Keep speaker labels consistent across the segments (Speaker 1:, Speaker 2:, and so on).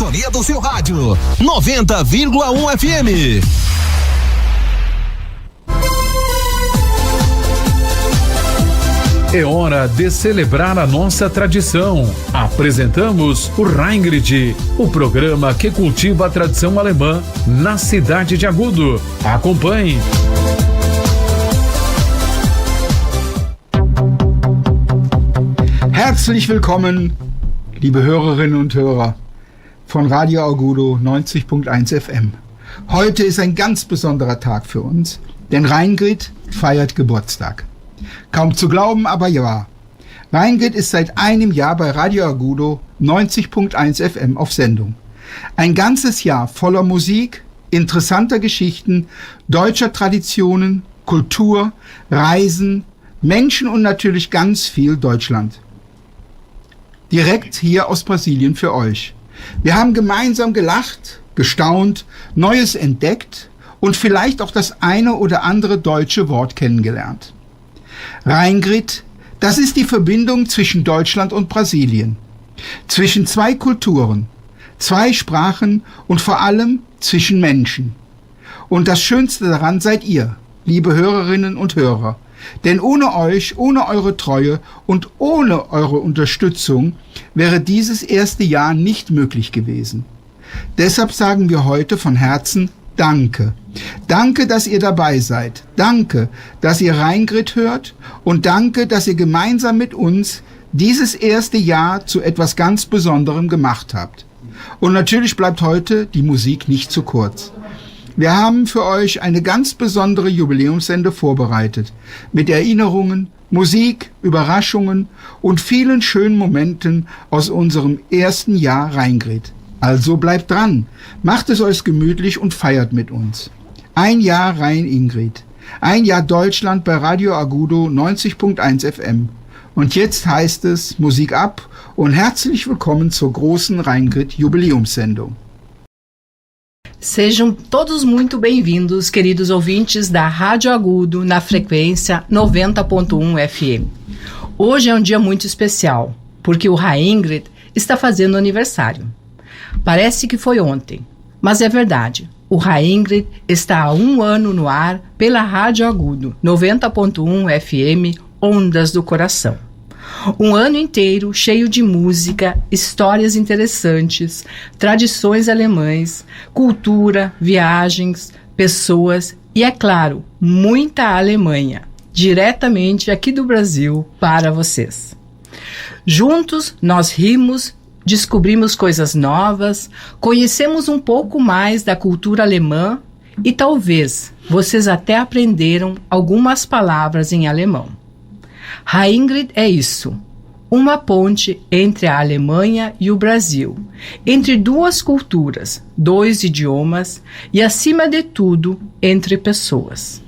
Speaker 1: sintonia do seu rádio 90,1 FM.
Speaker 2: É hora de celebrar a nossa tradição. Apresentamos o Reingrid, o programa que cultiva a tradição alemã na cidade de Agudo. Acompanhe.
Speaker 3: Herzlich willkommen, liebe Hörerinnen und Hörer von Radio Agudo 90.1 FM. Heute ist ein ganz besonderer Tag für uns, denn Reingrid feiert Geburtstag. Kaum zu glauben, aber ja. Reingrid ist seit einem Jahr bei Radio Agudo 90.1 FM auf Sendung. Ein ganzes Jahr voller Musik, interessanter Geschichten, deutscher Traditionen, Kultur, Reisen, Menschen und natürlich ganz viel Deutschland. Direkt hier aus Brasilien für euch. Wir haben gemeinsam gelacht, gestaunt, Neues entdeckt und vielleicht auch das eine oder andere deutsche Wort kennengelernt. Reingrid, das ist die Verbindung zwischen Deutschland und Brasilien. Zwischen zwei Kulturen, zwei Sprachen und vor allem zwischen Menschen. Und das Schönste daran seid ihr, liebe Hörerinnen und Hörer. Denn ohne euch, ohne eure Treue und ohne eure Unterstützung wäre dieses erste Jahr nicht möglich gewesen. Deshalb sagen wir heute von Herzen Danke. Danke, dass ihr dabei seid. Danke, dass ihr Reingrid hört und danke, dass ihr gemeinsam mit uns dieses erste Jahr zu etwas ganz Besonderem gemacht habt. Und natürlich bleibt heute die Musik nicht zu kurz. Wir haben für euch eine ganz besondere Jubiläumssende vorbereitet, mit Erinnerungen, Musik, Überraschungen und vielen schönen Momenten aus unserem ersten Jahr Reingrid. Also bleibt dran, macht es euch gemütlich und feiert mit uns. Ein Jahr Rein-Ingrid, ein Jahr Deutschland bei Radio Agudo 90.1 FM. Und jetzt heißt es Musik ab und herzlich willkommen zur großen Reingrid Jubiläumssendung.
Speaker 4: Sejam todos muito bem-vindos, queridos ouvintes da Rádio Agudo, na frequência 90.1 FM. Hoje é um dia muito especial, porque o Reingrid está fazendo aniversário. Parece que foi ontem, mas é verdade. O Reingrid está há um ano no ar pela Rádio Agudo, 90.1 FM, Ondas do Coração. Um ano inteiro cheio de música, histórias interessantes, tradições alemãs, cultura, viagens, pessoas e, é claro, muita Alemanha, diretamente aqui do Brasil para vocês. Juntos nós rimos, descobrimos coisas novas, conhecemos um pouco mais da cultura alemã e talvez vocês até aprenderam algumas palavras em alemão. Reingrid é isso, uma ponte entre a Alemanha e o Brasil, entre duas culturas, dois idiomas e, acima de tudo, entre pessoas.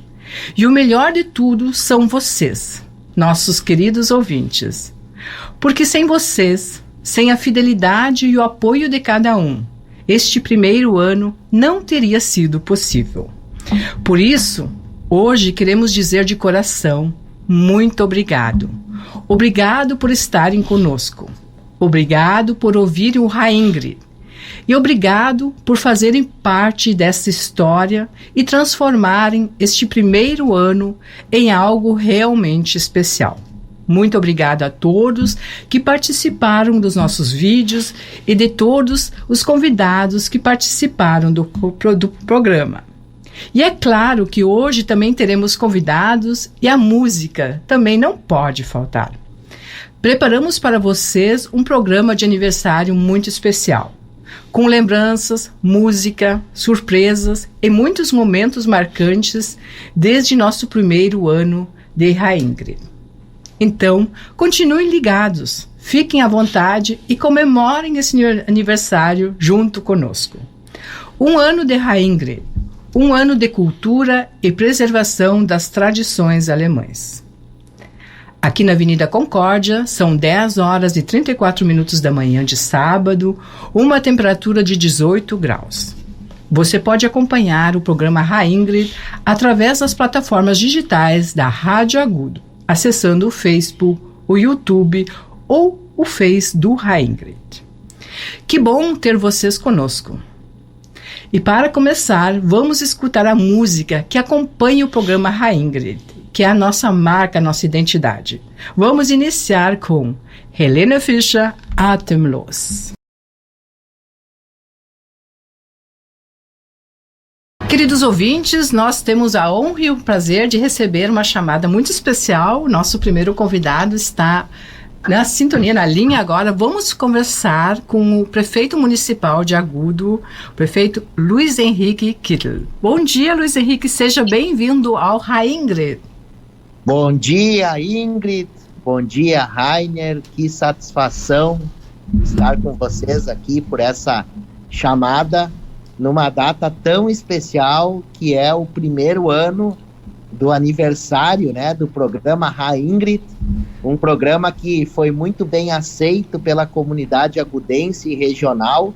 Speaker 4: E o melhor de tudo são vocês, nossos queridos ouvintes. Porque sem vocês, sem a fidelidade e o apoio de cada um, este primeiro ano não teria sido possível. Por isso, hoje queremos dizer de coração, muito obrigado. Obrigado por estarem conosco. Obrigado por ouvir o Reingrid. E obrigado por fazerem parte dessa história e transformarem este primeiro ano em algo realmente especial. Muito obrigado a todos que participaram dos nossos vídeos e de todos os convidados que participaram do programa. E é claro que hoje também teremos convidados e a música também não pode faltar. Preparamos para vocês um programa de aniversário muito especial, com lembranças, música, surpresas e muitos momentos marcantes desde nosso primeiro ano de Reingrid. Então, continuem ligados, fiquem à vontade e comemorem esse aniversário junto conosco. Um ano de Reingrid. Um ano de cultura e preservação das tradições alemãs. Aqui na Avenida Concórdia, são 10 horas e 34 minutos da manhã de sábado, uma temperatura de 18 graus. Você pode acompanhar o programa Reingrid através das plataformas digitais da Rádio Agudo, acessando o Facebook, o YouTube ou o Face do Reingrid. Que bom ter vocês conosco. E para começar, vamos escutar a música que acompanha o programa Ingrid, que é a nossa marca, a nossa identidade. Vamos iniciar com Helene Fischer, Atemlos. Queridos ouvintes, nós temos a honra e o prazer de receber uma chamada muito especial. Nosso primeiro convidado está na sintonia, na linha agora. Vamos conversar com o prefeito municipal de Agudo, o prefeito Luiz Henrique Kittel. Bom dia, Luiz Henrique, seja bem-vindo ao Ingrid.
Speaker 5: Bom dia, Ingrid. Bom dia, Rainer. Que satisfação estar com vocês aqui por essa chamada numa data tão especial que é o primeiro ano do aniversário, né, do programa Ingrid, um programa que foi muito bem aceito pela comunidade agudense e regional,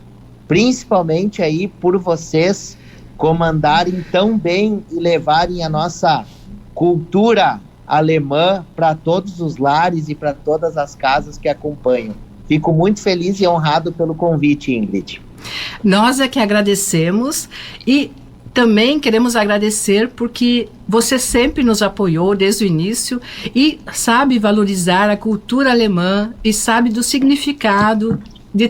Speaker 5: principalmente aí por vocês comandarem tão bem e levarem a nossa cultura alemã para todos os lares e para todas as casas que acompanham. Fico muito feliz e honrado pelo convite, Ingrid.
Speaker 4: Nós é que agradecemos e também queremos agradecer porque você sempre nos apoiou desde o início e sabe valorizar a cultura alemã e sabe do significado de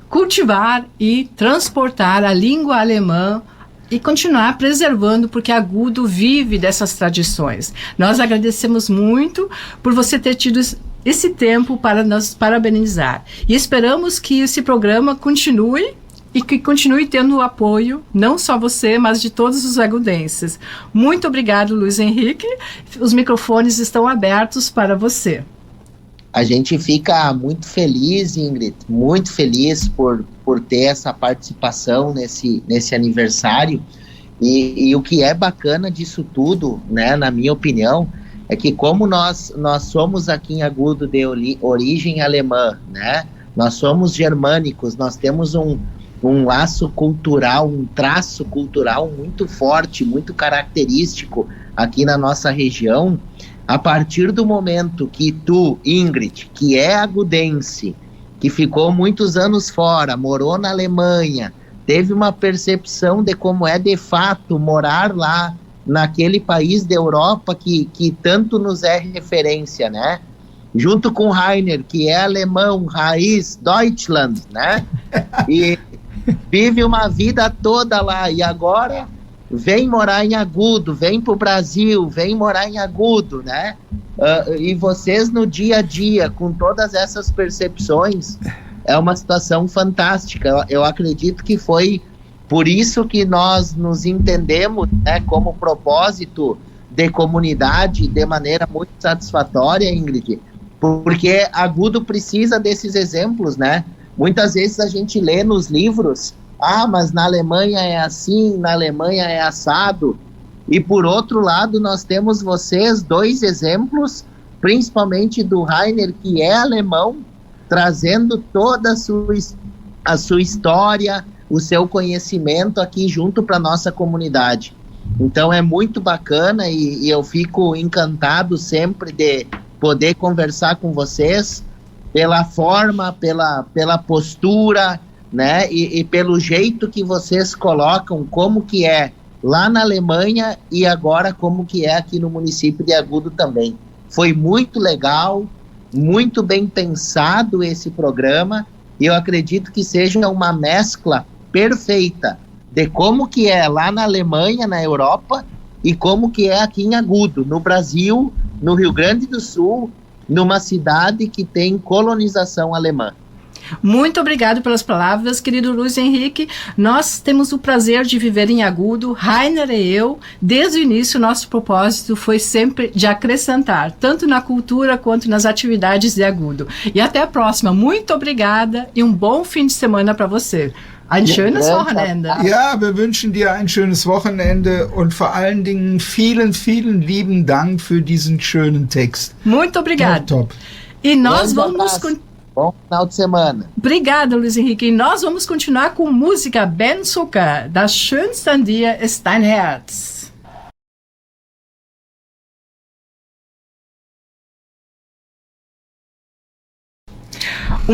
Speaker 4: cultivar e transportar a língua alemã e continuar preservando, porque Agudo vive dessas tradições. Nós agradecemos muito por você ter tido esse tempo para nos parabenizar. E esperamos que esse programa continue e que continue tendo o apoio, não só você, mas de todos os agudenses. Muito obrigado, Luiz Henrique. Os microfones estão abertos para você.
Speaker 5: A gente fica muito feliz, Ingrid, muito feliz por ter essa participação nesse aniversário. E o que é bacana disso tudo, né, na minha opinião, é que como nós somos aqui em Agudo de origem alemã, né, nós somos germânicos, nós temos um laço cultural, um traço cultural muito forte, muito característico aqui na nossa região. A partir do momento que tu, Ingrid, que é agudense, que ficou muitos anos fora, morou na Alemanha, teve uma percepção de como é de fato morar lá, naquele país da Europa que tanto nos é referência, né? Junto com Rainer, que é alemão, raiz, Deutschland, né? E vive uma vida toda lá, e agora vem morar em Agudo, vem pro Brasil, vem morar em Agudo, né? E vocês no dia a dia, com todas essas percepções, é uma situação fantástica. Eu acredito que foi por isso que nós nos entendemos, né, como propósito de comunidade de maneira muito satisfatória, Ingrid, porque Agudo precisa desses exemplos, né? Muitas vezes a gente lê nos livros, mas na Alemanha é assim, na Alemanha é assado. E por outro lado, nós temos vocês, dois exemplos, principalmente do Rainer, que é alemão, trazendo toda a sua história, o seu conhecimento aqui junto para a nossa comunidade. Então é muito bacana e eu fico encantado sempre de poder conversar com vocês pela forma, pela postura, né, e pelo jeito que vocês colocam como que é lá na Alemanha e agora como que é aqui no município de Agudo também. Foi muito legal, muito bem pensado esse programa e eu acredito que seja uma mescla perfeita de como que é lá na Alemanha, na Europa, e como que é aqui em Agudo, no Brasil, no Rio Grande do Sul, numa cidade que tem colonização alemã.
Speaker 4: Muito obrigado pelas palavras, querido Luiz Henrique. Nós temos o prazer de viver em Agudo, Rainer e eu. Desde o início, nosso propósito foi sempre de acrescentar, tanto na cultura quanto nas atividades de Agudo. E até a próxima. Muito obrigada e um bom fim de semana para você. Ein schönes Wochenende.
Speaker 3: Ja, wir wünschen dir ein schönes Wochenende und vor allen Dingen vielen, vielen lieben Dank für diesen schönen Text.
Speaker 4: Muito obrigado.
Speaker 3: Top.
Speaker 4: E nós vamos...
Speaker 5: Bom final de semana.
Speaker 4: Obrigada, Luiz Henrique. E nós vamos continuar com música Ben Zucker. Das schönste an dir ist dein Herz.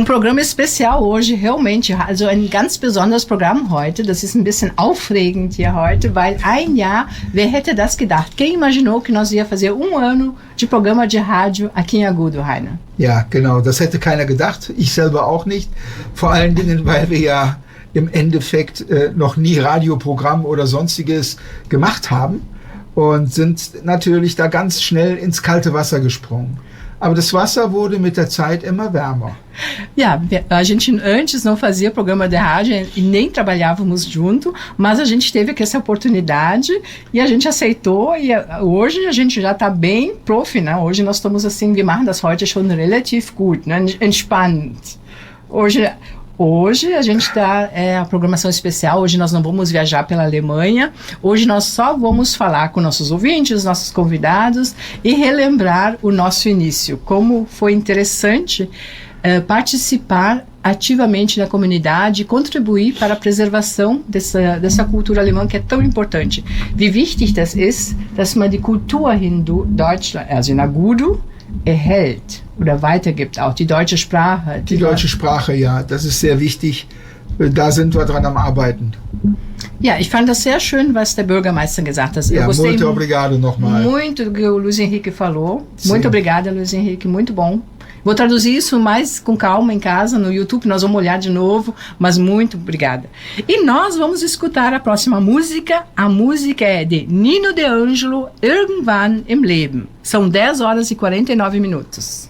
Speaker 4: Programa especial hoje, realmente, also ein ganz besonderes Programm heute, das ist ein bisschen aufregend hier heute, weil ein Jahr, wer hätte das gedacht? Quem imaginou que nós ia fazer ano de programa de rádio aqui em Agudo, Rainer?
Speaker 3: Ja, genau, das hätte keiner gedacht, ich selber auch nicht, vor allen Dingen, weil wir ja im Endeffekt noch nie Radioprogramm oder sonstiges gemacht haben und sind natürlich da ganz schnell ins kalte Wasser gesprungen. Aber das Wasser wurde mit der Zeit immer wärmer.
Speaker 4: Yeah, a gente antes não fazia programa de rádio e nem trabalhávamos junto, mas a gente teve aqui essa oportunidade e a gente aceitou e hoje a gente já está bem profi, né? Hoje nós estamos assim, wir machen das heute schon relativ gut, né? Entspannt. Hoje a gente está a programação especial, hoje nós não vamos viajar pela Alemanha, hoje nós só vamos falar com nossos ouvintes, nossos convidados e relembrar o nosso início, como foi interessante participar ativamente na comunidade e contribuir para a preservação dessa cultura alemã que é tão importante. Wie wichtig das ist, dass man die Kultur in Deutschland, also in Agudo, erhält oder weitergibt, auch die deutsche Sprache.
Speaker 3: Die deutsche Sprache, ja, das ist sehr wichtig. Da sind wir dran am Arbeiten.
Speaker 4: Ja, ich fand das sehr schön, was der Bürgermeister gesagt hat.
Speaker 3: Ja, muito obrigado nochmal.
Speaker 4: Muito do que o Luiz Henrique falou.
Speaker 3: Sim.
Speaker 4: Muito obrigada, Luiz Henrique, muito bom. Vou traduzir isso mais com calma em casa, no YouTube, nós vamos olhar de novo, mas muito obrigada. E nós vamos escutar a próxima música. A música é de Nino De Angelo, Irgendwann im Leben. São 10 horas e 49 minutos.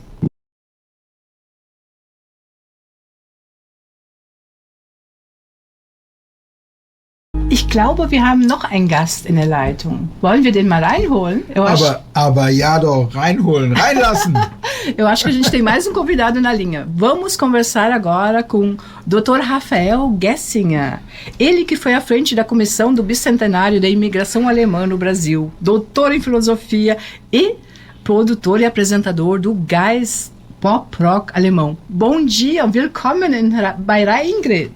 Speaker 4: Ich glaube, wir haben noch einen Gast in der Leitung. Wollen wir den mal reinholen?
Speaker 3: Aber ja doch, reinholen, reinlassen.
Speaker 4: Eu acho que a gente tem mais um convidado na linha. Vamos conversar agora com Dr. Rafael Gessinger. Ele que foi à frente da comissão do bicentenário da imigração alemã no Brasil, doutor em filosofia e produtor e apresentador do Geist Pop Rock alemão. Bom dia, willkommen bei Ingrid.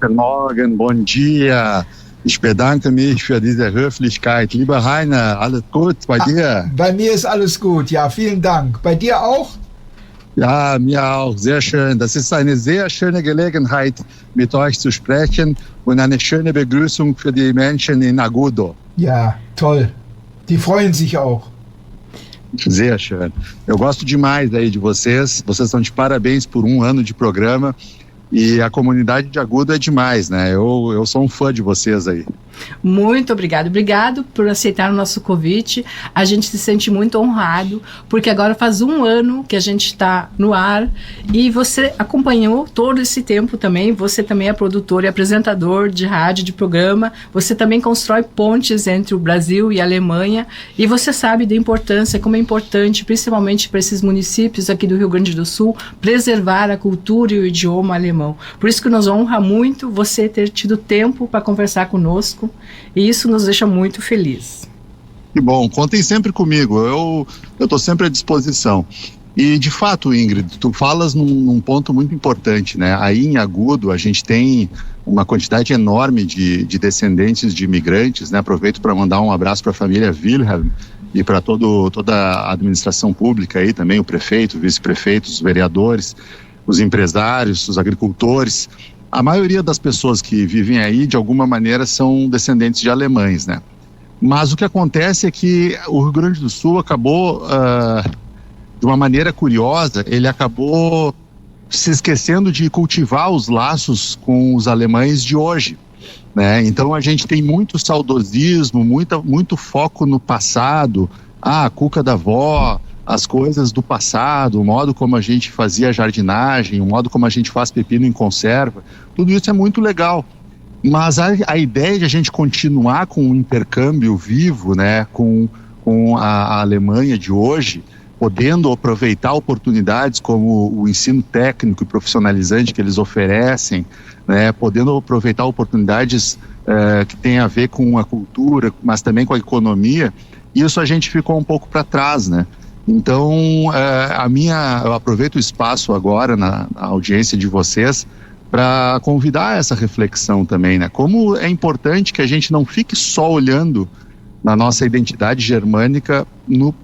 Speaker 6: Guten Morgen, bom dia. Ich bedanke mich für diese Höflichkeit. Lieber Rainer, alles gut bei dir?
Speaker 3: Bei mir ist alles gut, ja, vielen Dank. Bei dir auch?
Speaker 6: Ja, mir auch, sehr schön. Das ist eine sehr schöne Gelegenheit, mit euch zu sprechen und eine schöne Begrüßung für die Menschen in Agudo.
Speaker 3: Ja, toll. Die freuen sich auch.
Speaker 6: Sehr schön. Eu gosto demais aí de vocês. Vocês estão de parabéns por ano de programa. E a comunidade de Agudo é demais, né? Eu sou um fã de vocês aí.
Speaker 4: Muito obrigado. Obrigado por aceitar o nosso convite. A gente se sente muito honrado, porque agora faz um ano que a gente está no ar e você acompanhou todo esse tempo também. Você também é produtor e apresentador de rádio, de programa. Você também constrói pontes entre o Brasil e a Alemanha e você sabe da importância, como é importante, principalmente para esses municípios aqui do Rio Grande do Sul, preservar a cultura e o idioma alemão. Por isso que nos honra muito você ter tido tempo para conversar conosco. E isso nos deixa muito felizes.
Speaker 6: Que bom, contem sempre comigo, eu estou sempre à disposição. E de fato, Ingrid, tu falas num ponto muito importante, né? Aí em Agudo a gente tem uma quantidade enorme de descendentes de imigrantes, né? Aproveito para mandar um abraço para a família Wilhelm e para toda a administração pública aí também, o prefeito, o vice-prefeito, os vereadores, os empresários, os agricultores. A maioria das pessoas que vivem aí, de alguma maneira, são descendentes de alemães, né? Mas o que acontece é que o Rio Grande do Sul acabou, de uma maneira curiosa, ele acabou se esquecendo de cultivar os laços com os alemães de hoje, né? Então a gente tem muito saudosismo, muito foco no passado, a cuca da avó, as coisas do passado, o modo como a gente fazia jardinagem, o modo como a gente faz pepino em conserva, tudo isso é muito legal. Mas a ideia de a gente continuar com um intercâmbio vivo, né, com a Alemanha de hoje, podendo aproveitar oportunidades como o ensino técnico e profissionalizante que eles oferecem, né, podendo aproveitar oportunidades que têm a ver com a cultura, mas também com a economia, isso a gente ficou um pouco para trás, né? Então, eu aproveito o espaço agora na audiência de vocês para convidar essa reflexão também, né? Como é importante que a gente não fique só olhando na nossa identidade germânica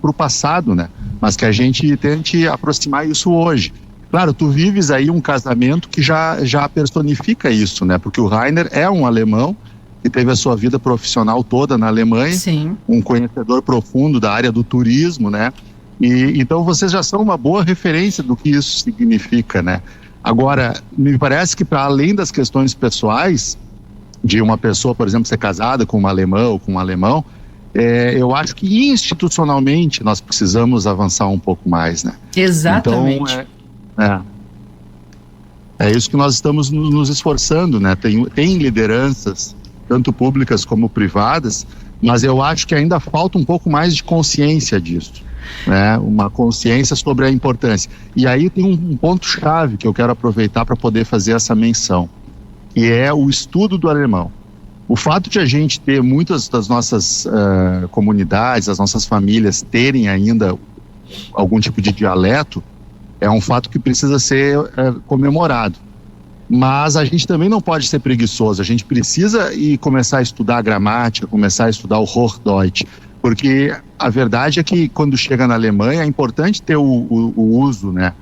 Speaker 6: para o passado, né? Mas que a gente tente aproximar isso hoje. Claro, tu vives aí um casamento que já personifica isso, né? Porque o Rainer é um alemão que teve a sua vida profissional toda na Alemanha,
Speaker 4: Sim.
Speaker 6: Um conhecedor profundo da área do turismo, né? E então vocês já são uma boa referência do que isso significa, né? Agora, me parece que para além das questões pessoais de uma pessoa, por exemplo, ser casada com uma alemã ou com um alemão, eu acho que institucionalmente nós precisamos avançar um pouco mais, né?
Speaker 4: Exatamente.
Speaker 6: Então, é isso que nós estamos nos esforçando, né? Tem lideranças, tanto públicas como privadas, mas eu acho que ainda falta um pouco mais de consciência disso, né? Uma consciência sobre a importância. E aí tem um ponto-chave que eu quero aproveitar para poder fazer essa menção, que é o estudo do alemão. O fato de a gente ter muitas das nossas comunidades, as nossas famílias terem ainda algum tipo de dialeto, é um fato que precisa ser comemorado. Mas a gente também não pode ser preguiçoso, a gente precisa começar a estudar a gramática, começar a estudar o Hochdeutsch, porque a verdade é que quando chega na Alemanha é importante ter o uso, né,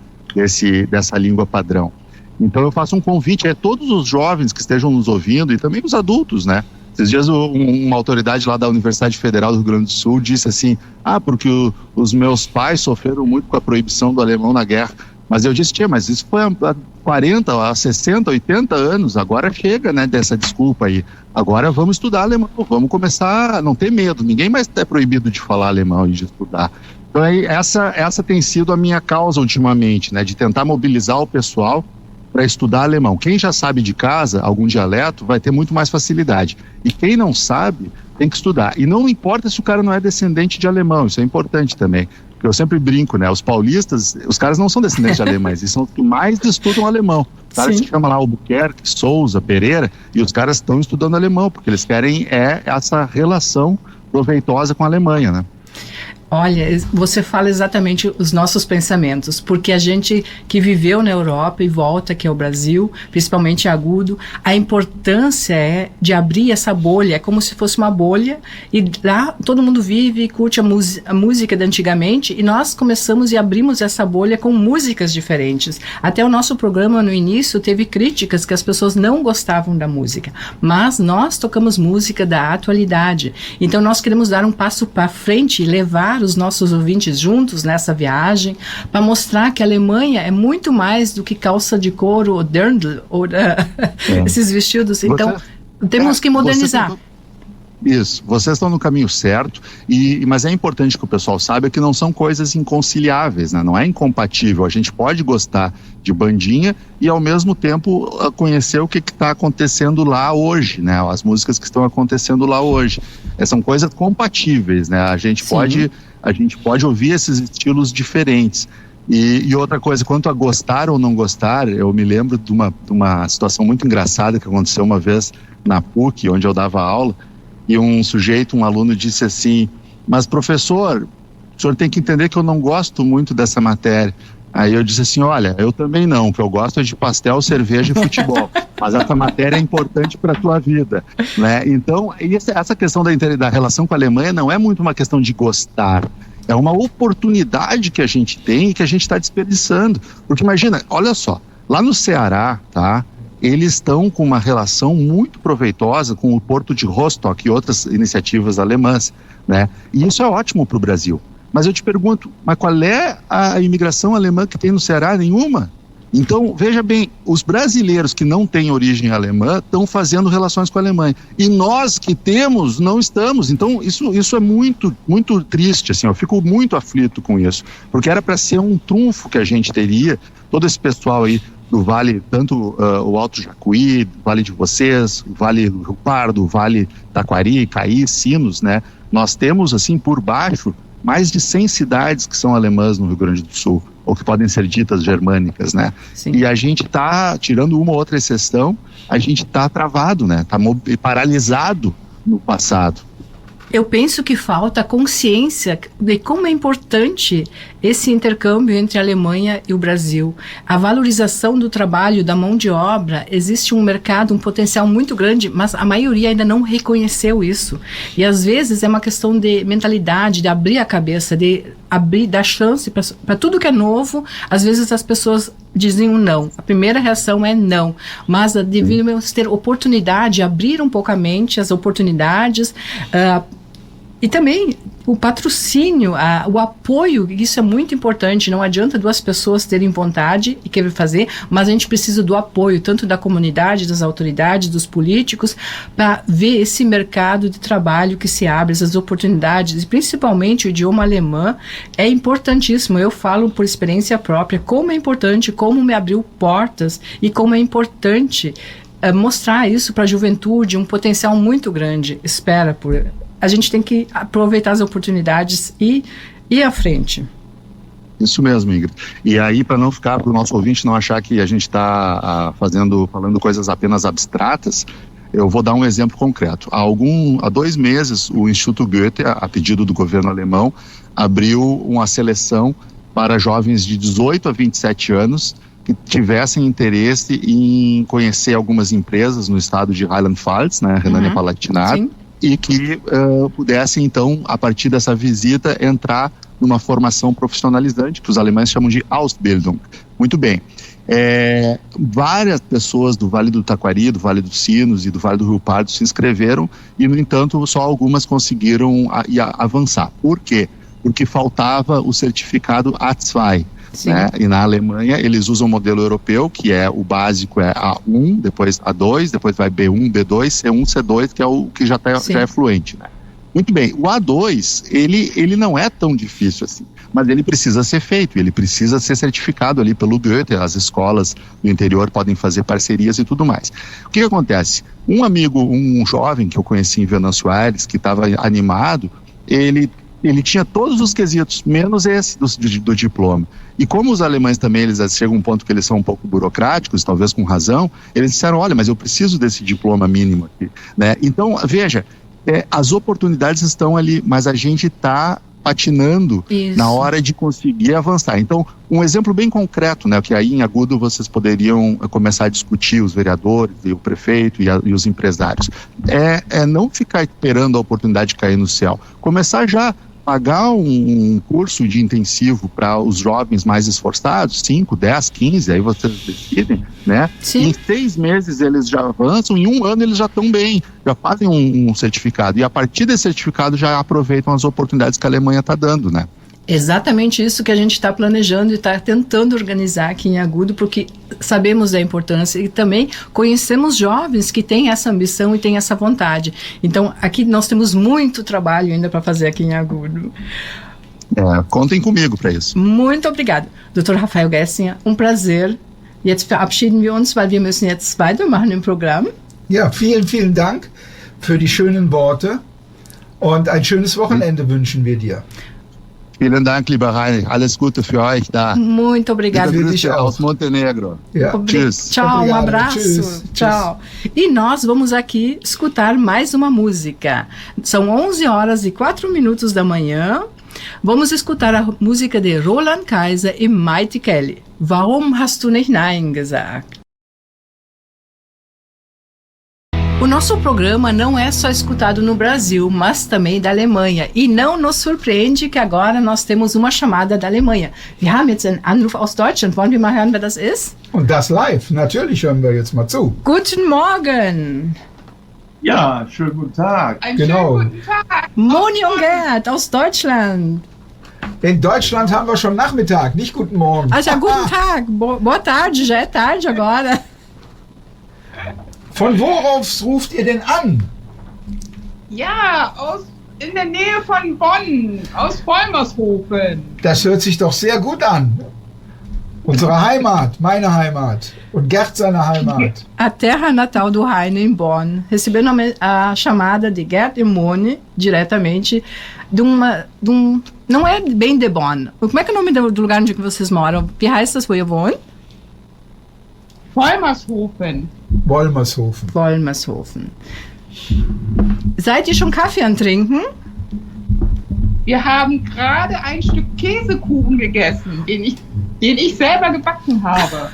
Speaker 6: dessa língua padrão. Então eu faço um convite a todos os jovens que estejam nos ouvindo e também os adultos, né? Esses dias uma autoridade lá da Universidade Federal do Rio Grande do Sul disse assim, porque os meus pais sofreram muito com a proibição do alemão na guerra. Mas eu disse, mas isso foi há 40, há 60, 80 anos, agora chega, né, dessa desculpa aí. Agora vamos estudar alemão, vamos começar a não ter medo, ninguém mais é proibido de falar alemão e de estudar. Então essa tem sido a minha causa ultimamente, né, de tentar mobilizar o pessoal para estudar alemão. Quem já sabe de casa algum dialeto vai ter muito mais facilidade. E quem não sabe tem que estudar. E não importa se o cara não é descendente de alemão, isso é importante também. Porque eu sempre brinco, né? Os paulistas, os caras não são descendentes de alemães, eles são os que mais estudam alemão. Os caras se chamam lá Albuquerque, Souza, Pereira, e os caras estão estudando alemão, porque eles querem essa relação proveitosa com a Alemanha, né?
Speaker 4: Olha, você fala exatamente os nossos pensamentos, porque a gente que viveu na Europa e volta aqui ao Brasil, principalmente Agudo, a importância é de abrir essa bolha, é como se fosse uma bolha, e lá todo mundo vive e curte a música de antigamente, e nós começamos e abrimos essa bolha com músicas diferentes. Até o nosso programa no início teve críticas que as pessoas não gostavam da música, mas nós tocamos música da atualidade, então nós queremos dar um passo para frente e levar os nossos ouvintes juntos nessa viagem, para mostrar que a Alemanha é muito mais do que calça de couro ou dirndl, ou esses vestidos. Então, temos que modernizar.
Speaker 6: Isso, vocês estão no caminho certo, mas é importante que o pessoal saiba que não são coisas inconciliáveis, né? Não é incompatível. A gente pode gostar de bandinha e ao mesmo tempo conhecer o que está acontecendo lá hoje, né? As músicas que estão acontecendo lá hoje. São coisas compatíveis, né? A gente pode ouvir esses estilos diferentes. E outra coisa, quanto a gostar ou não gostar, eu me lembro de uma situação muito engraçada que aconteceu uma vez na PUC, onde eu dava aula. E um aluno disse assim, mas professor, o senhor tem que entender que eu não gosto muito dessa matéria. Aí eu disse assim, olha, eu também não, o que eu gosto é de pastel, cerveja e futebol, mas essa matéria é importante para a tua vida, né? Então, essa questão da relação com a Alemanha não é muito uma questão de gostar, é uma oportunidade que a gente tem e que a gente está desperdiçando. Porque imagina, olha só, lá no Ceará, tá? Eles estão com uma relação muito proveitosa com o Porto de Rostock e outras iniciativas alemãs, né? E isso é ótimo para o Brasil. Mas eu te pergunto, mas qual é a imigração alemã que tem no Ceará? Nenhuma. Então, veja bem, os brasileiros que não têm origem alemã estão fazendo relações com a Alemanha. E nós que temos, não estamos. Então, isso é muito, muito triste, assim, eu fico muito aflito com isso. Porque era para ser um trunfo que a gente teria, todo esse pessoal aí do Vale, tanto o Alto Jacuí, Vale de Vocês, o Vale do Rio Pardo, o Vale Taquari, Caí, Sinos, né? Nós temos, assim, por baixo, mais de 100 cidades que são alemãs no Rio Grande do Sul, ou que podem ser ditas germânicas, né? Sim. E a gente está, tirando uma ou outra exceção, a gente está travado, né? Está paralisado no passado.
Speaker 4: Eu penso que falta consciência de como é importante esse intercâmbio entre a Alemanha e o Brasil. A valorização do trabalho, da mão de obra, existe um mercado, um potencial muito grande, mas a maioria ainda não reconheceu isso. E às vezes é uma questão de mentalidade, de abrir a cabeça, de abrir, dar chance para tudo que é novo. Às vezes as pessoas dizem um não. A primeira reação é não. Mas devíamos ter oportunidade, abrir um pouco a mente, as oportunidades, e também o patrocínio, o apoio, isso é muito importante. Não adianta duas pessoas terem vontade e querer fazer, mas a gente precisa do apoio, tanto da comunidade, das autoridades, dos políticos, para ver esse mercado de trabalho que se abre, essas oportunidades, e principalmente o idioma alemão é importantíssimo. Eu falo por experiência própria, como é importante, como me abriu portas e como é importante mostrar isso para a juventude, um potencial muito grande. A gente tem que aproveitar as oportunidades e ir à frente.
Speaker 6: Isso mesmo, Ingrid. E aí, para não ficar, para o nosso ouvinte não achar que a gente está falando coisas apenas abstratas, eu vou dar um exemplo concreto. Há 2 meses, o Instituto Goethe, a pedido do governo alemão, abriu uma seleção para jovens de 18 a 27 anos que tivessem interesse em conhecer algumas empresas no estado de Rheinland-Pfalz, né, Renânia-Palatinado, e que pudessem, então, a partir dessa visita, entrar numa formação profissionalizante, que os alemães chamam de Ausbildung. Muito bem. Várias pessoas do Vale do Taquari, do Vale dos Sinos e do Vale do Rio Pardo se inscreveram e, no entanto, só algumas conseguiram avançar. Por quê? Porque faltava o certificado A2. Né? E na Alemanha eles usam o modelo europeu, que é o básico é A1, depois A2, depois vai B1, B2, C1, C2, que é o que já é fluente, né? Muito bem, o A2 ele não é tão difícil assim, mas ele precisa ser feito, ele precisa ser certificado ali pelo Goethe. As escolas do interior podem fazer parcerias e tudo mais. O que acontece? Um amigo, um jovem que eu conheci em Venâncio Aires, que estava animado, ele tinha todos os quesitos, menos esse do diploma. E como os alemães também, eles chegam a um ponto que eles são um pouco burocráticos, talvez com razão, eles disseram, olha, mas eu preciso desse diploma mínimo aqui, né? Então, veja, as oportunidades estão ali, mas a gente está patinando na hora de conseguir avançar. Então, um exemplo bem concreto, né, que aí em Agudo vocês poderiam começar a discutir, os vereadores e o prefeito e os empresários, é não ficar esperando a oportunidade cair no céu, começar já pagar um curso de intensivo para os jovens mais esforçados, 5, 10, 15, aí vocês decidem, né? Sim. Em 6 meses eles já avançam, em 1 ano eles já estão bem, já fazem um certificado, e a partir desse certificado já aproveitam as oportunidades que a Alemanha está dando, né?
Speaker 4: Exatamente isso que a gente está planejando e está tentando organizar aqui em Agudo, porque sabemos da importância e também conhecemos jovens que têm essa ambição e têm essa vontade. Então, aqui nós temos muito trabalho ainda para fazer aqui em Agudo.
Speaker 6: Contem comigo para isso.
Speaker 4: Muito obrigada. Dr. Rafael Gessinger, prazer. Jetzt verabschieden wir uns, weil wir müssen jetzt weitermachen im Programm.
Speaker 3: Ja, vielen, vielen Dank für die schönen Worte und ein schönes Wochenende wünschen wir dir.
Speaker 6: Vielen Dank, lieber Rainer. Alles Gute für euch da.
Speaker 4: Muito obrigada.
Speaker 6: Grüße aus Montenegro.
Speaker 3: Tschüss.
Speaker 4: Tchau,
Speaker 3: Obrigado.
Speaker 4: um abraço.
Speaker 3: Tschüss.
Speaker 4: Tchau. E nós vamos aqui escutar mais uma música. São 11h04 da manhã. Vamos escutar a música de Roland Kaiser e Maite Kelly. Warum hast du nicht Nein gesagt? O nosso programa não é só escutado no Brasil, mas também da Alemanha. E não nos surpreende que agora nós temos uma chamada da Alemanha. Wir haben jetzt einen Anruf aus Deutschland. Wollen wir mal hören, wer das ist?
Speaker 3: Und das live. Natürlich hören wir jetzt mal zu.
Speaker 4: Guten Morgen.
Speaker 7: Ja, schönen guten Tag.
Speaker 3: Genau.
Speaker 7: Schönen guten Tag.
Speaker 4: Moni und Gerd aus Deutschland.
Speaker 3: In Deutschland haben wir schon Nachmittag, nicht guten Morgen.
Speaker 4: Also, guten Tag. Boa tarde, já é tarde agora.
Speaker 3: Von worauf ruft ihr denn an?
Speaker 8: Ja, in der Nähe von Bonn, aus Vollmershofen.
Speaker 3: Das hört sich doch sehr gut an. Unsere Heimat, meine Heimat. Und Gerd seine Heimat.
Speaker 4: A terra natal do Heine em Bonn. Recebendo a chamada de Gerd e Moni, diretamente, não é bem de Bonn. Como é que é o nome do lugar onde vocês moram? Wie heißt das, wo ihr wohnt?
Speaker 8: Vollmershofen.
Speaker 4: Wollmershofen. Seid ihr schon Kaffee am Trinken?
Speaker 8: Wir haben gerade ein Stück Käsekuchen gegessen, den ich selber gebacken habe.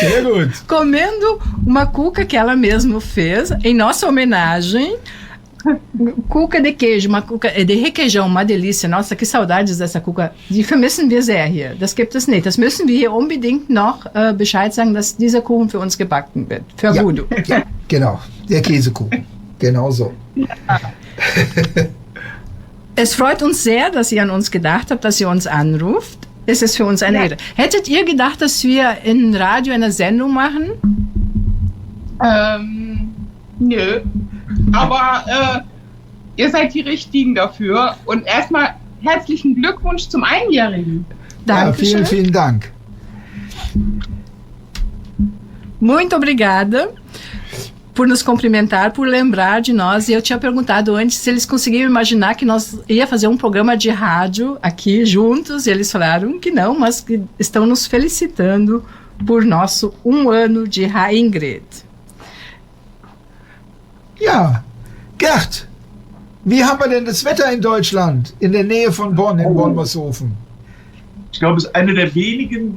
Speaker 3: Sehr gut.
Speaker 4: Comendo uma cuca que ela mesma fez, em nossa homenagem, Cuca de queijo, uma cuca de requeijão, uma delícia. Nossa, que saudades dessa Cuca. Die vermissen wir sehr hier. Das gibt es nicht. Das müssen wir hier unbedingt noch Bescheid sagen, dass dieser Kuchen für uns gebacken wird. Für Voodoo.
Speaker 3: Ja, genau. Der Käsekuchen. Genau so.
Speaker 4: Es freut uns sehr, dass ihr an uns gedacht habt, dass ihr uns anruft. Es ist für uns eine Ehre. Hättet ihr gedacht, dass wir in Radio eine Sendung machen?
Speaker 8: Nö. Aber ihr seid die Richtigen dafür. Und erstmal herzlichen Glückwunsch zum Einjährigen.
Speaker 4: Dankeschön.
Speaker 3: Ja, vielen Dank.
Speaker 4: Muito obrigada por nos cumprimentar, por lembrar de nós. E eu tinha perguntado antes se eles conseguiam imaginar que nós ia fazer um programa de rádio aqui juntos. E eles falaram que não, mas que estão nos felicitando por nosso 1 ano de Ingrid.
Speaker 3: Ja, Gerd, wie haben wir denn das Wetter in Deutschland? In der Nähe von Bonn, in Wolmershofen.
Speaker 7: Ich glaube, es ist eine der wenigen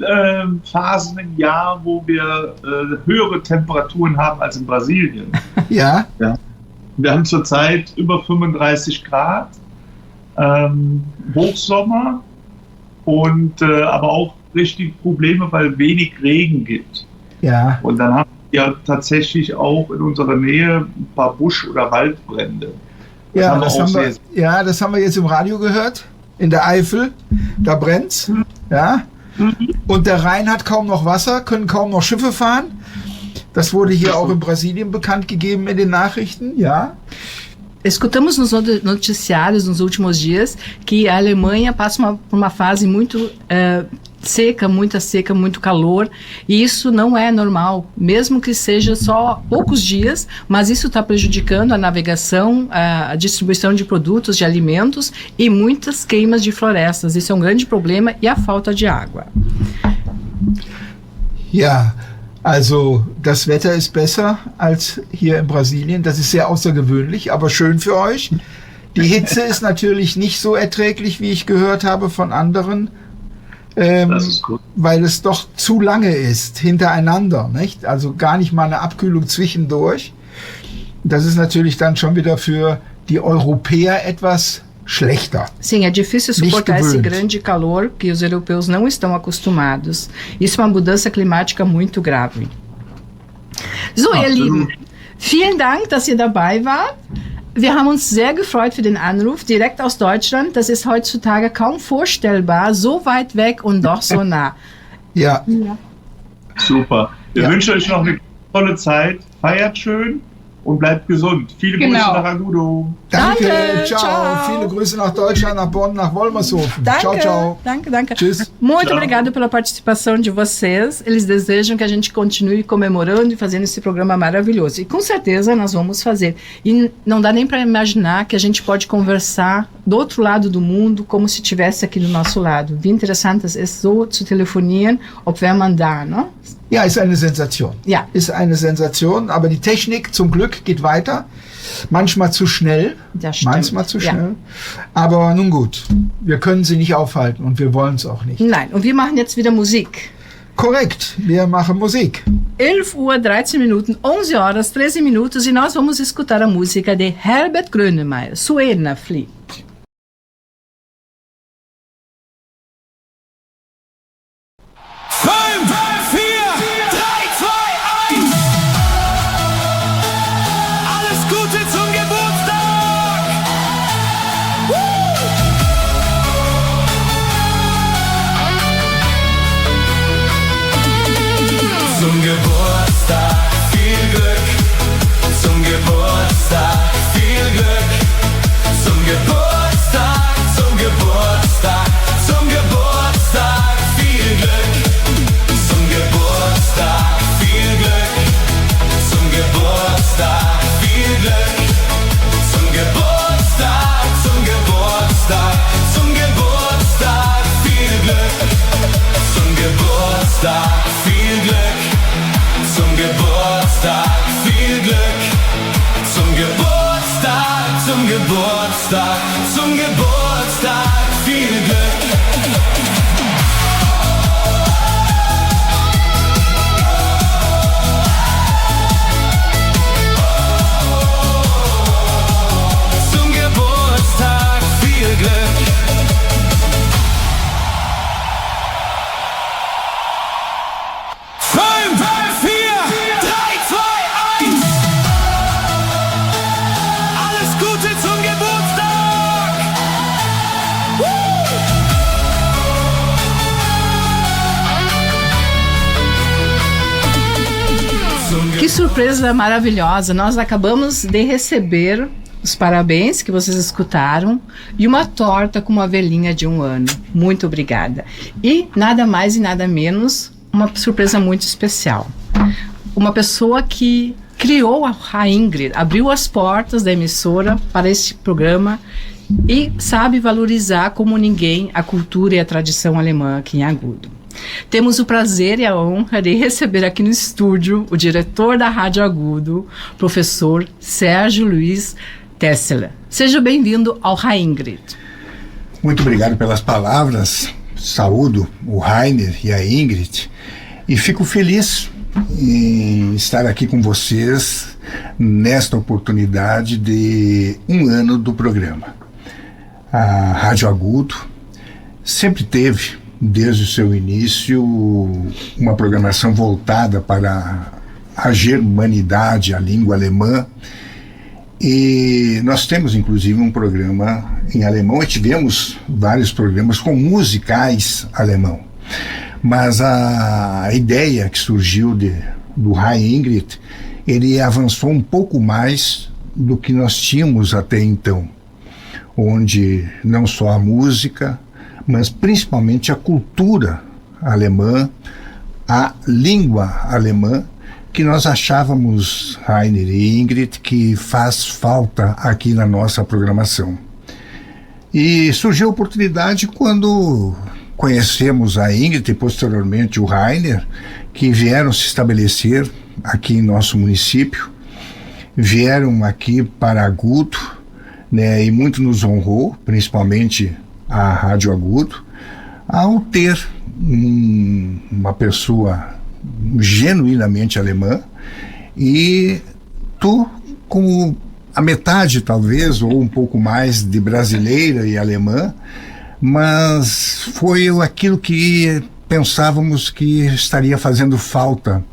Speaker 7: Phasen im Jahr, wo wir höhere Temperaturen haben als in Brasilien.
Speaker 3: Ja?
Speaker 7: Wir haben zurzeit über 35 Grad, Hochsommer und aber auch richtig Probleme, weil wenig Regen gibt.
Speaker 3: Ja.
Speaker 7: Und dann haben wir ja tatsächlich auch in unserer Nähe ein paar Busch- oder Waldbrände.
Speaker 3: Ja, das haben wir jetzt im Radio gehört. In der Eifel, da brennt's. Ja. Und der Rhein hat kaum noch Wasser, können kaum noch Schiffe fahren. Das wurde hier auch in Brasilien bekannt gegeben in den Nachrichten, ja.
Speaker 4: Escutamos nos noticiários nos últimos dias que a Alemanha passa por uma fase muito seca, muito calor, e isso não é normal, mesmo que seja só poucos dias, mas isso está prejudicando a navegação, a distribuição de produtos, de alimentos e muitas queimas de florestas. Isso é um grande problema, e a falta de água.
Speaker 3: Ja, also das Wetter ist besser als hier in Brasilien. Das ist sehr außergewöhnlich, aber schön für euch. Die Hitze ist natürlich nicht so erträglich, wie ich gehört habe von anderen,
Speaker 7: das ist gut.
Speaker 3: weil es doch zu lange ist, hintereinander, nicht? Also gar nicht mal eine Abkühlung zwischendurch. Das ist natürlich dann schon wieder für die Europäer etwas schlechter.
Speaker 4: Sim, é difícil suportar esse grande calor que os europeus não estão acostumados. Isso é uma mudança climática muito grave. So, ihr Lieben, vielen Dank, dass ihr dabei wart. Wir haben uns sehr gefreut für den Anruf, direkt aus Deutschland. Das ist heutzutage kaum vorstellbar, so weit weg und doch so nah.
Speaker 3: Ja.
Speaker 7: Super. Wir wünschen euch noch eine tolle Zeit. Feiert schön und bleibt gesund. Viele Grüße nach Agudo.
Speaker 3: Danke, ciao. Viele Grüße nach Deutschland, nach Bonn, nach Wolmershofen. Tchau, tchau.
Speaker 4: Danke.
Speaker 3: Tschüss.
Speaker 4: Muito obrigado pela participação de vocês. Eles desejam que a gente continue comemorando e fazendo esse programa maravilhoso. E com certeza nós vamos fazer. E não dá nem para imaginar que a gente pode conversar do outro lado do mundo como se estivesse aqui do nosso lado. Wie interessant es ist, so zu telefonieren, ob wer man da, ne?
Speaker 3: Ja, ist eine Sensation.
Speaker 4: Ja.
Speaker 3: Ist eine Sensation, aber die Technik zum Glück geht weiter. Manchmal zu schnell.
Speaker 4: Das stimmt.
Speaker 3: Manchmal zu schnell. Aber nun gut, wir können sie nicht aufhalten und wir wollen es auch nicht.
Speaker 4: Nein, und wir machen jetzt wieder Musik.
Speaker 3: Korrekt, wir machen Musik.
Speaker 4: 11h13, 11h13 e nós vamos escutar a música de Herbert Grönemeyer, Suena Fleet.
Speaker 1: 5, 4, 3, 2, 1. Alles Gute zum Geburtstag. Zum Geburtstag viel Glück. Zum Geburtstag viel Glück. Zum Geburtstag, zum Geburtstag, zum Geburtstag viel Glück. Zum Geburtstag viel Glück. Zum Geburtstag viel Glück. Zum Geburtstag, zum Geburtstag, zum Geburtstag viel Glück. Zum Geburtstag viel Glück. Zum Geburtstag viel Glück. Zum Geburtstag, zum Geburtstag, zum Geburtstag viel Glück.
Speaker 4: Que surpresa maravilhosa! Nós acabamos de receber os parabéns que vocês escutaram e uma torta com uma velhinha de 1 ano. Muito obrigada. E nada mais e nada menos, uma surpresa muito especial. Uma pessoa que criou a Ingrid, abriu as portas da emissora para este programa e sabe valorizar como ninguém a cultura e a tradição alemã aqui em Agudo. Temos o prazer e a honra de receber aqui no estúdio o diretor da Rádio Agudo, professor Sérgio Luiz Tesseler. Seja bem-vindo ao Ingrid.
Speaker 9: Muito obrigado pelas palavras. Saúdo o Rainer e a Ingrid e fico feliz em estar aqui com vocês nesta oportunidade de 1 ano do programa. A Rádio Agudo sempre teve, desde o seu início, uma programação voltada para a germanidade, a língua alemã, e nós temos inclusive um programa em alemão e tivemos vários programas com musicais alemão. Mas a ideia que surgiu do Ingrid, ele avançou um pouco mais do que nós tínhamos até então, onde não só a música, mas principalmente a cultura alemã, a língua alemã, que nós achávamos, Rainer e Ingrid, que faz falta aqui na nossa programação. E surgiu a oportunidade quando conhecemos a Ingrid e posteriormente o Rainer, que vieram se estabelecer aqui em nosso município, vieram aqui para Agudo, né, e muito nos honrou, principalmente a Rádio Agudo, ao ter uma pessoa genuinamente alemã, e tu, como a metade talvez, ou um pouco mais de brasileira e alemã, mas foi aquilo que pensávamos que estaria fazendo falta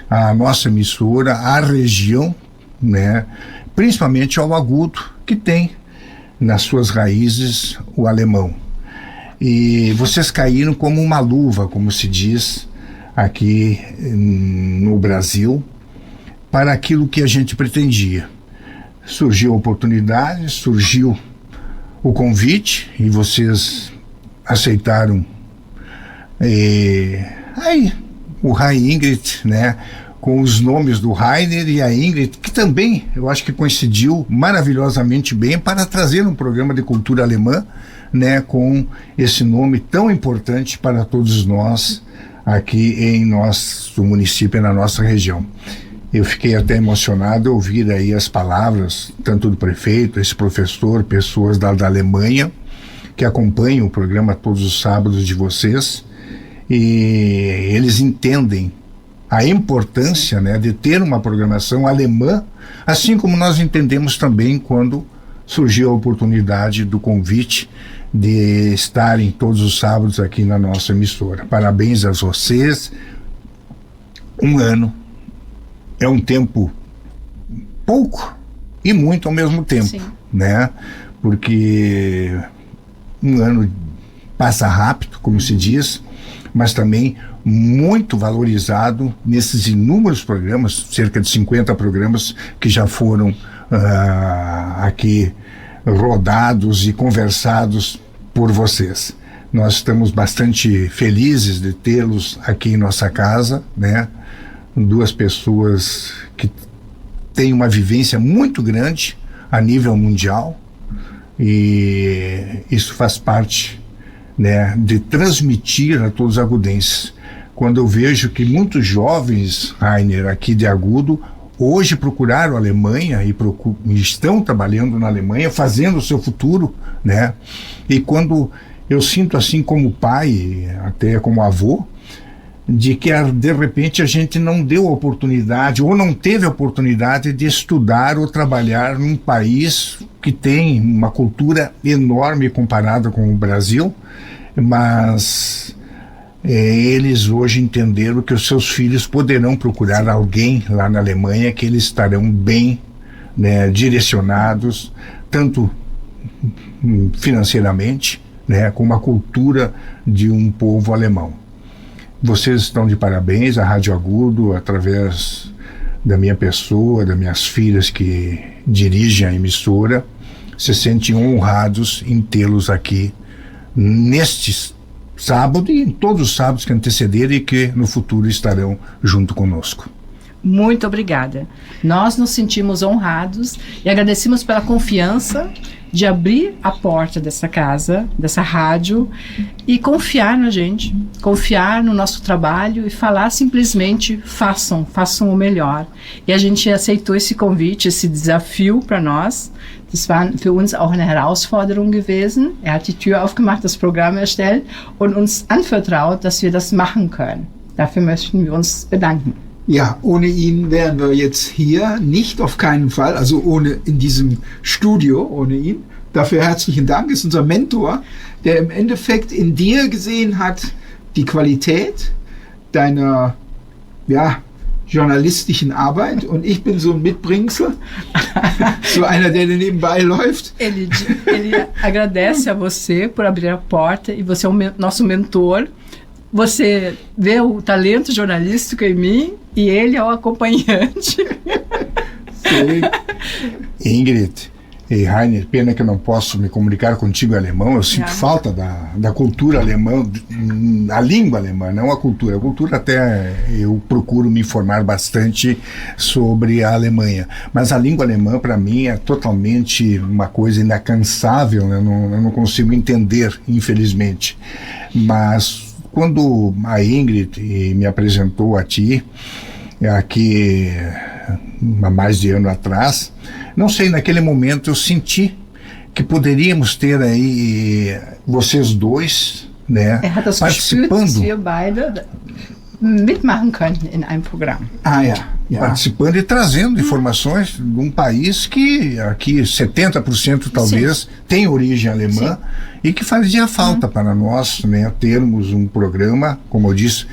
Speaker 9: à nossa emissora, à região, né, principalmente ao Agudo, que tem nas suas raízes o alemão. E vocês caíram como uma luva, como se diz aqui no Brasil, para aquilo que a gente pretendia. Surgiu a oportunidade, surgiu o convite e vocês aceitaram. Aí o Ingrid, né, com os nomes do Rainer e a Ingrid, que também eu acho que coincidiu maravilhosamente bem para trazer um programa de cultura alemã, né, com esse nome tão importante para todos nós aqui em nosso município e na nossa região. Eu fiquei até emocionado ao ouvir aí as palavras, tanto do prefeito, esse professor, pessoas da Alemanha, que acompanham o programa todos os sábados de vocês, e eles entendem a importância, né, de ter uma programação alemã, assim como nós entendemos também quando surgiu a oportunidade do convite de estarem todos os sábados aqui na nossa emissora. Parabéns a vocês. 1 ano é um tempo pouco e muito ao mesmo tempo. Sim. Né? Porque 1 ano passa rápido, como se diz, mas também muito valorizado nesses inúmeros programas, cerca de 50 programas que já foram aqui rodados e conversados por vocês. Nós estamos bastante felizes de tê-los aqui em nossa casa, né? 2 pessoas que têm uma vivência muito grande a nível mundial, e isso faz parte, né, de transmitir a todos os agudenses. Quando eu vejo que muitos jovens, Rainer, aqui de Agudo, hoje procuraram a Alemanha e estão trabalhando na Alemanha, fazendo o seu futuro, né? E quando eu sinto assim como pai, até como avô, de que de repente a gente não deu a oportunidade ou não teve a oportunidade de estudar ou trabalhar num país que tem uma cultura enorme comparada com o Brasil, mas eles hoje entenderam que os seus filhos poderão procurar alguém lá na Alemanha, que eles estarão bem, né, direcionados, tanto financeiramente, né, como a cultura de um povo alemão. Vocês estão de parabéns, a Rádio Agudo, através da minha pessoa, das minhas filhas que dirigem a emissora, se sentem honrados em tê-los aqui neste sábado e em todos os sábados que antecederam e que no futuro estarão junto conosco.
Speaker 4: Muito obrigada. Nós nos sentimos honrados e agradecemos pela confiança de abrir a porta dessa casa, dessa rádio, e confiar na gente, confiar no nosso trabalho e falar simplesmente façam o melhor. E a gente aceitou esse convite, esse desafio para nós. Das war für uns auch eine Herausforderung gewesen. Hat die Tür aufgemacht, das Programm erstellt und uns anvertraut, dass wir das machen können. Dafür möchten wir uns bedanken.
Speaker 3: Ja, ohne ihn wären wir jetzt hier, nicht auf keinen Fall, also ohne in diesem Studio, ohne ihn. Dafür herzlichen Dank, ist unser Mentor, der im Endeffekt in dir gesehen hat, die Qualität deiner, journalistischen Arbeit, und ich bin so ein Mitbringsel, so einer, der nebenbei läuft.
Speaker 4: Ele agradece a você por abrir a porta, e você é o nosso mentor. Você vê o talento jornalístico em mim e ele é o acompanhante.
Speaker 9: Ingrid e Rainer, pena que eu não posso me comunicar contigo em alemão. Eu sinto falta da cultura alemã, a língua alemã, não a cultura. A cultura até eu procuro me informar bastante sobre a Alemanha. Mas a língua alemã, para mim, é totalmente uma coisa inalcançável. Eu não consigo entender, infelizmente. Mas quando a Ingrid me apresentou a ti, aqui há mais de ano atrás, não sei, naquele momento eu senti que poderíamos ter aí vocês dois, né, participando.
Speaker 4: Wir beide mitmachen könnten in einem Programm.
Speaker 9: Participando e trazendo informações de um país que aqui 70% talvez tem origem alemã e que fazia falta para nós, né, termos um programa, como eu disse,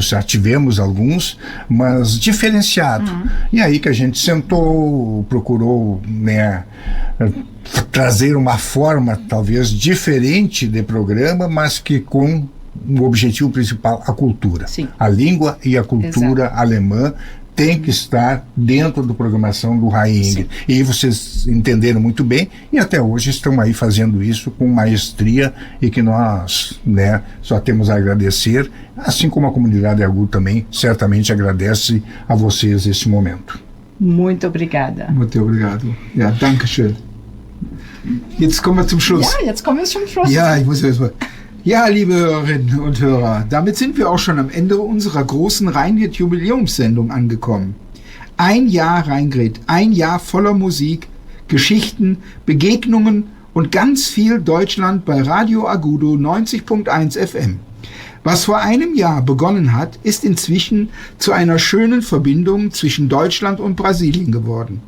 Speaker 9: já tivemos alguns, mas diferenciado. E aí que a gente sentou, procurou, né, trazer uma forma talvez diferente de programa, mas que com o objetivo principal, a cultura. A língua e a cultura alemã tem que estar dentro da programação do Rainer. E vocês entenderam muito bem e até hoje estão aí fazendo isso com maestria e que nós, né, só temos a agradecer, assim como a comunidade Agudo também certamente agradece a vocês esse momento.
Speaker 4: Muito obrigada.
Speaker 3: Muito obrigado. Ja, danke schön. Jetzt kommen wir zum Schluss.
Speaker 4: Ja, jetzt kommen wir zum Schluss.
Speaker 3: Ja, ich muss erst mal. Ja, liebe Hörerinnen und Hörer, damit sind wir auch schon am Ende unserer großen Rheingrid-Jubiläumssendung angekommen. 1 Jahr Rheingrid, 1 Jahr voller Musik, Geschichten, Begegnungen und ganz viel Deutschland bei Radio Agudo 90.1 FM. Was vor einem Jahr begonnen hat, ist inzwischen zu einer schönen Verbindung zwischen Deutschland und Brasilien geworden.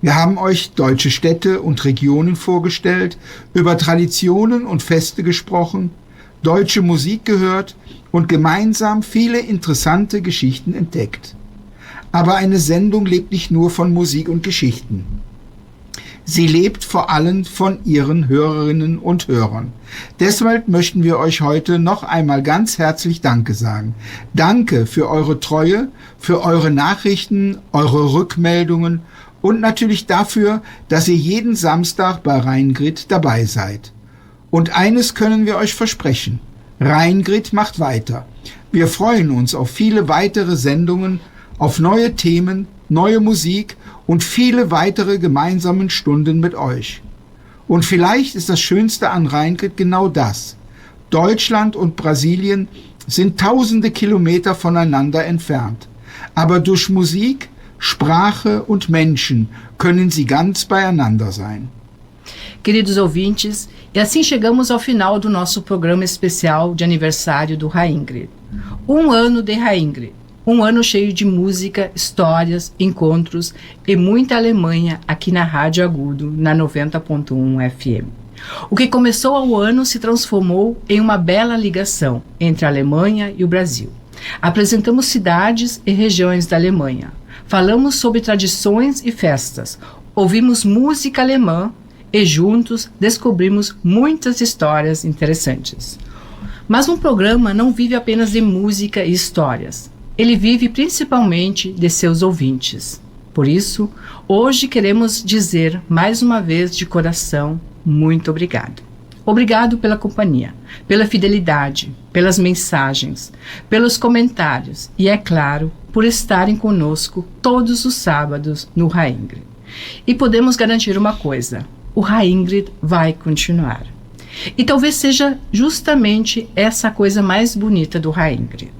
Speaker 3: Wir haben euch deutsche Städte und Regionen vorgestellt, über Traditionen und Feste gesprochen, deutsche Musik gehört und gemeinsam viele interessante Geschichten entdeckt. Aber eine Sendung lebt nicht nur von Musik und Geschichten. Sie lebt vor allem von ihren Hörerinnen und Hörern. Deshalb möchten wir euch heute noch einmal ganz herzlich Danke sagen. Danke für eure Treue, für eure Nachrichten, eure Rückmeldungen und natürlich dafür, dass ihr jeden Samstag bei Rheingrid dabei seid. Und eines können wir euch versprechen: Rheingrid macht weiter. Wir freuen uns auf viele weitere Sendungen, auf neue Themen, neue Musik und viele weitere gemeinsame Stunden mit euch. Und vielleicht ist das Schönste an Rheingrid genau das. Deutschland und Brasilien sind tausende Kilometer voneinander entfernt. Aber durch Musik, Sprache und Menschen können sie ganz beieinander sein.
Speaker 4: Queridos ouvintes, e assim chegamos ao final do nosso programa especial de aniversário do Rheingrid. 1 ano de Rheingrid, 1 ano cheio de música, histórias, encontros e muita Alemanha aqui na Rádio Agudo, na 90.1 FM. O que começou ao ano se transformou em uma bela ligação entre a Alemanha e o Brasil. Apresentamos cidades e regiões da Alemanha. Falamos sobre tradições e festas, ouvimos música alemã e juntos descobrimos muitas histórias interessantes. Mas um programa não vive apenas de música e histórias. Ele vive principalmente de seus ouvintes. Por isso, hoje queremos dizer mais uma vez de coração, muito obrigado. Obrigado pela companhia, pela fidelidade, pelas mensagens, pelos comentários e, é claro, por estarem conosco todos os sábados no Raingrid. E podemos garantir uma coisa, o Raingrid vai continuar. E talvez seja justamente essa a coisa mais bonita do Raingrid.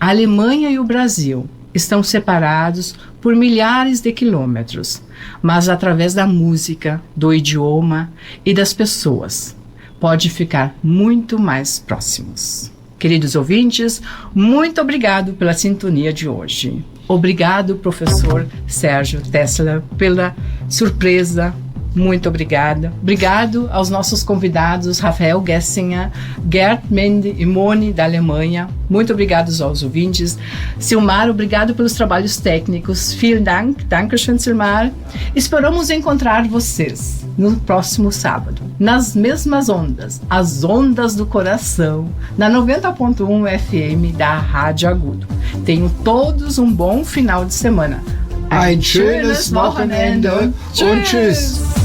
Speaker 4: A Alemanha e o Brasil estão separados por milhares de quilômetros, mas através da música, do idioma e das pessoas, pode ficar muito mais próximos. Queridos ouvintes, muito obrigado pela sintonia de hoje. Obrigado, professor Sérgio Tessler, pela surpresa. Muito obrigada. Obrigado aos nossos convidados, Rafael Gessinger, Gerd Mende e Moni, da Alemanha. Muito obrigado aos ouvintes. Silmar, obrigado pelos trabalhos técnicos. Vielen Dank. Dankeschön, Silmar. Esperamos encontrar vocês no próximo sábado, nas mesmas ondas, as ondas do coração, na 90.1 FM da Rádio Agudo. Tenham todos um bom final de semana.
Speaker 3: Ein schönes Wochenende und tschüss.